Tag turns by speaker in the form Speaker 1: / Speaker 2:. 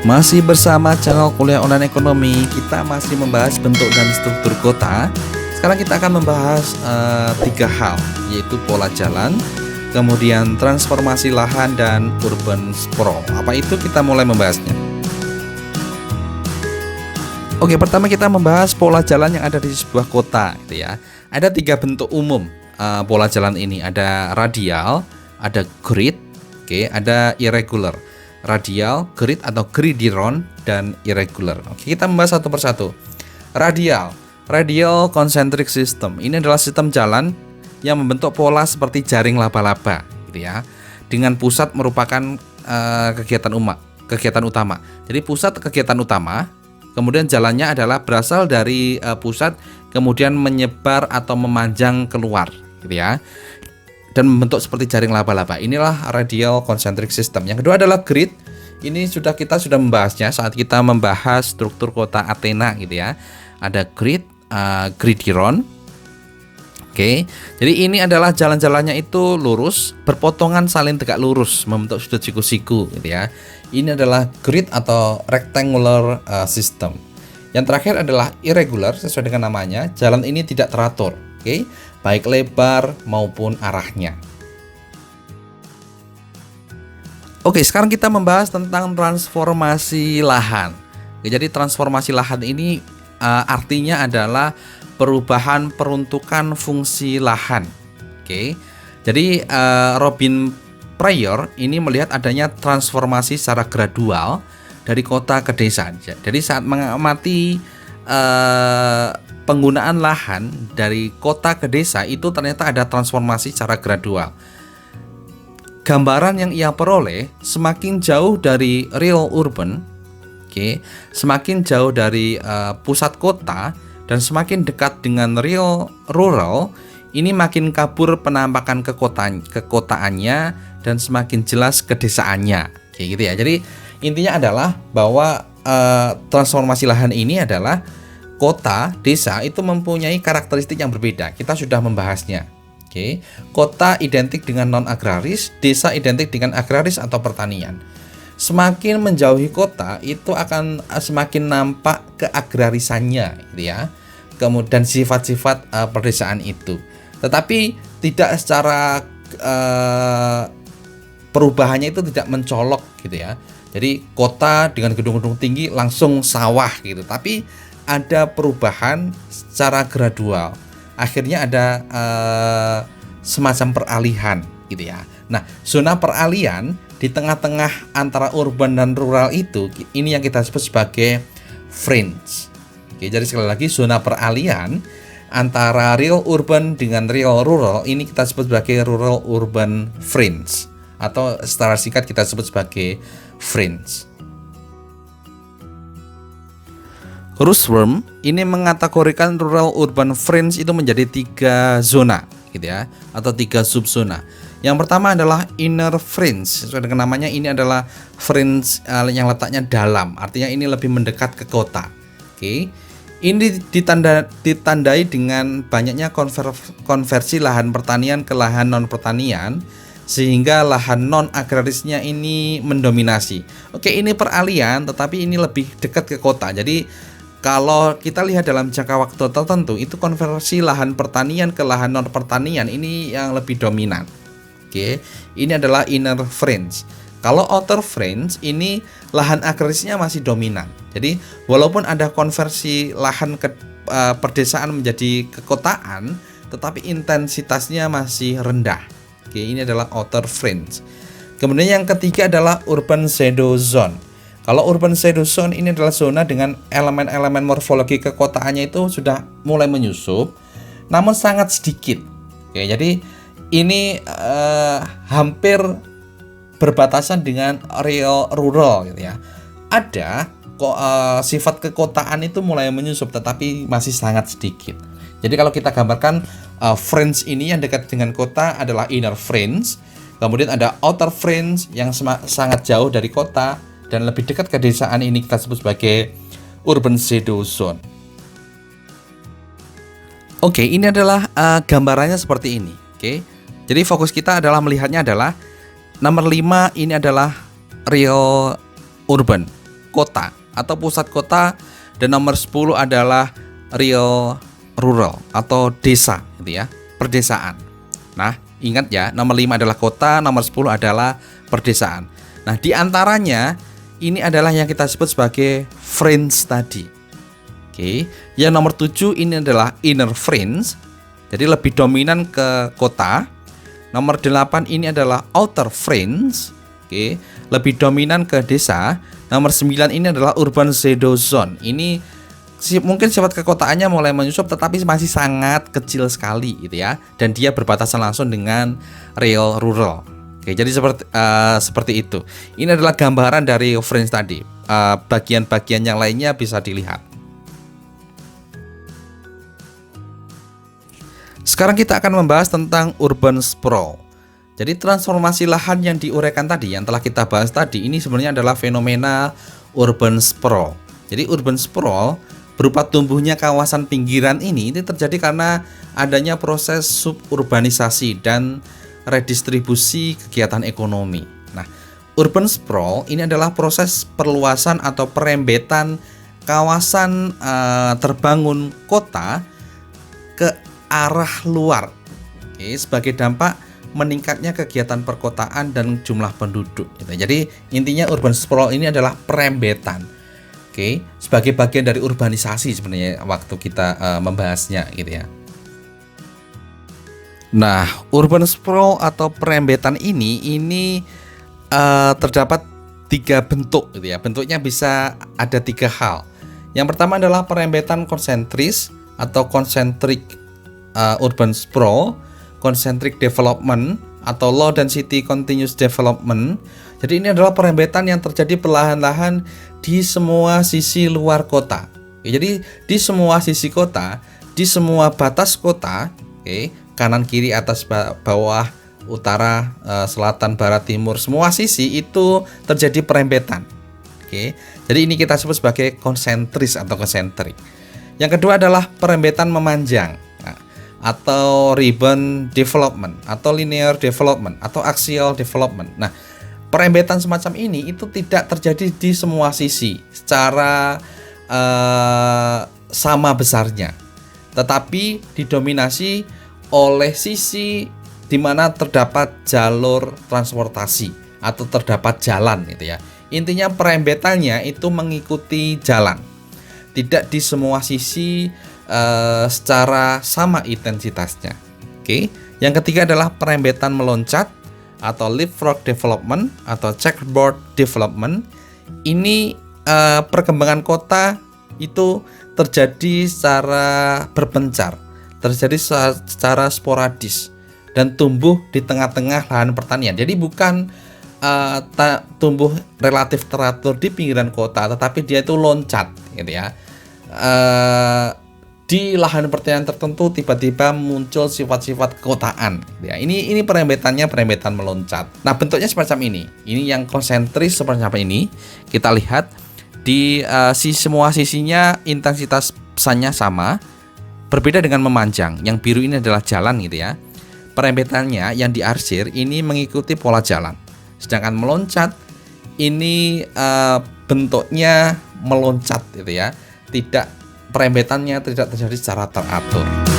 Speaker 1: Masih bersama channel Kuliah Online Ekonomi, kita masih membahas bentuk dan struktur kota. Sekarang kita akan membahas tiga hal, yaitu pola jalan, kemudian transformasi lahan, dan urban sprawl. Apa itu? Kita mulai membahasnya. Oke, pertama kita membahas pola jalan yang ada di sebuah kota, gitu ya. Ada tiga bentuk umum pola jalan ini. Ada radial, ada grid, oke, ada irregular. Radial, grid atau gridiron, dan irregular. Oke, kita membahas satu persatu. Radial concentric system. Ini adalah sistem jalan yang membentuk pola seperti jaring laba-laba, gitu ya. Dengan pusat merupakan kegiatan utama. Jadi pusat kegiatan utama, kemudian jalannya adalah berasal dari pusat, kemudian menyebar atau memanjang keluar, gitu ya, dan membentuk seperti jaring laba-laba. Inilah radial concentric system. Yang kedua adalah grid. Ini kita sudah membahasnya saat kita membahas struktur kota Athena, gitu ya. Ada grid, gridiron. Oke. Jadi ini adalah jalan-jalannya itu lurus, berpotongan saling tegak lurus, membentuk sudut siku-siku, gitu ya. Ini adalah grid atau rectangular system. Yang terakhir adalah irregular, sesuai dengan namanya. Jalan ini tidak teratur, oke, baik lebar maupun arahnya. Oke, sekarang kita membahas tentang transformasi lahan. Jadi transformasi lahan ini artinya adalah perubahan peruntukan fungsi lahan. Oke. Jadi Robin Pryor ini melihat adanya transformasi secara gradual dari kota ke desa. Jadi saat mengamati penggunaan lahan dari kota ke desa, itu ternyata ada transformasi secara gradual. Gambaran yang ia peroleh semakin jauh dari real urban, semakin jauh dari pusat kota dan semakin dekat dengan real rural, ini makin kabur penampakan kekotaannya dan semakin jelas kedesaannya, gitu ya. Jadi intinya adalah bahwa transformasi lahan ini adalah kota, desa itu mempunyai karakteristik yang berbeda. Kita sudah membahasnya. Oke. Kota identik dengan non-agraris, desa identik dengan agraris atau pertanian. Semakin menjauhi kota itu akan semakin nampak keagrarisannya, gitu ya. Kemudian sifat-sifat perdesaan itu. Tetapi tidak secara perubahannya itu tidak mencolok, gitu ya. Jadi kota dengan gedung-gedung tinggi langsung sawah gitu. Tapi ada perubahan secara gradual. Akhirnya ada semacam peralihan, gitu ya. Nah, zona peralihan di tengah-tengah antara urban dan rural itu, ini yang kita sebut sebagai fringe. Oke, jadi sekali lagi, zona peralihan antara real urban dengan real rural ini kita sebut sebagai rural urban fringe, atau secara singkat kita sebut sebagai fringe. Russwurm ini mengkategorikan rural urban fringe itu menjadi 3 zona, gitu ya, atau 3 subzona. Yang pertama adalah inner fringe. Sesuai dengan namanya, ini adalah fringe yang letaknya dalam, artinya ini lebih mendekat ke kota. Oke. Ini ditandai dengan banyaknya konversi lahan pertanian ke lahan non pertanian, sehingga lahan non agrarisnya ini mendominasi. Oke, ini peralihan, tetapi ini lebih dekat ke kota. Jadi kalau kita lihat dalam jangka waktu tertentu, itu konversi lahan pertanian ke lahan non pertanian ini yang lebih dominan. Oke, ini adalah inner fringe. Kalau outer fringe ini lahan agrarisnya masih dominan. Jadi walaupun ada konversi lahan ke perdesaan menjadi kekotaan, tetapi intensitasnya masih rendah. Oke, ini adalah outer fringe. Kemudian yang ketiga adalah urban shadow zone. Kalau urban shadow zone ini adalah zona dengan elemen-elemen morfologi kekotaannya itu sudah mulai menyusup, namun sangat sedikit. Oke, jadi ini hampir berbatasan dengan real rural, gitu ya. Ada sifat kekotaan itu mulai menyusup, tetapi masih sangat sedikit. Jadi kalau kita gambarkan fringe ini yang dekat dengan kota adalah inner fringe, kemudian ada outer fringe yang sangat jauh dari kota dan lebih dekat ke desaan, ini kita sebut sebagai urban shadow zone. Oke, ini adalah gambarannya seperti ini. Oke. Jadi fokus kita adalah melihatnya adalah nomor 5 ini adalah real urban. kota atau pusat kota, dan nomor 10 adalah real rural atau desa gitu ya, perdesaan. Nah, ingat ya, nomor 5 adalah kota, nomor 10 adalah perdesaan. Nah, di antaranya ini adalah yang kita sebut sebagai fringe tadi. Oke, yang nomor 7 ini adalah inner fringe, jadi lebih dominan ke kota. Nomor 8 ini adalah outer fringe, oke, lebih dominan ke desa. Nomor 9 ini adalah urban shadow zone. Ini mungkin sifat kekotaannya mulai menyusup, tetapi masih sangat kecil sekali gitu ya, dan dia berbatasan langsung dengan real rural. Oke, jadi seperti itu. Ini adalah gambaran dari fringe tadi. Bagian-bagian yang lainnya bisa dilihat. Sekarang kita akan membahas tentang urban sprawl. Jadi transformasi lahan yang diuraikan tadi, yang telah kita bahas tadi, ini sebenarnya adalah fenomena urban sprawl. Jadi urban sprawl berupa tumbuhnya kawasan pinggiran ini terjadi karena adanya proses suburbanisasi dan redistribusi kegiatan ekonomi. Nah, urban sprawl ini adalah proses perluasan atau perembetan kawasan terbangun kota ke arah luar. Oke, sebagai dampak meningkatnya kegiatan perkotaan dan jumlah penduduk. Jadi intinya urban sprawl ini adalah perembetan. Oke, sebagai bagian dari urbanisasi sebenarnya waktu kita membahasnya gitu ya. Nah, urban sprawl atau perembetan ini terdapat 3 bentuk gitu ya. Bentuknya bisa ada 3 hal. Yang pertama adalah perembetan konsentris atau concentric urban sprawl, concentric development atau low density continuous development. Jadi ini adalah perembetan yang terjadi perlahan-lahan di semua sisi luar kota. Jadi di semua sisi kota, di semua batas kota, kanan kiri atas bawah utara selatan barat timur, semua sisi itu terjadi perembetan. Jadi ini kita sebut sebagai konsentris atau konsentrik. Yang kedua adalah perembetan memanjang, atau ribbon development, atau linear development, atau axial development. Nah, perembetan semacam ini itu tidak terjadi di semua sisi secara sama besarnya, tetapi didominasi oleh sisi di mana terdapat jalur transportasi atau terdapat jalan gitu ya. Intinya perembetannya itu mengikuti jalan, tidak di semua sisi secara sama intensitasnya. Yang ketiga adalah perembetan meloncat atau leapfrog development atau checkerboard development. Ini perkembangan kota itu terjadi secara berpencar, terjadi secara sporadis dan tumbuh di tengah-tengah lahan pertanian. Jadi bukan tumbuh relatif teratur di pinggiran kota, tetapi dia itu loncat gitu ya. Di lahan pertanian tertentu tiba-tiba muncul sifat-sifat kekotaan. Ya, ini perembetannya perembetan meloncat. Nah, bentuknya semacam ini. Ini yang konsentris seperti apa ini? Kita lihat di semua sisinya intensitas pesannya sama. Berbeda dengan memanjang. Yang biru ini adalah jalan gitu ya. Perembetannya yang diarsir ini mengikuti pola jalan. Sedangkan meloncat ini bentuknya meloncat gitu ya. Perembetannya tidak terjadi secara teratur.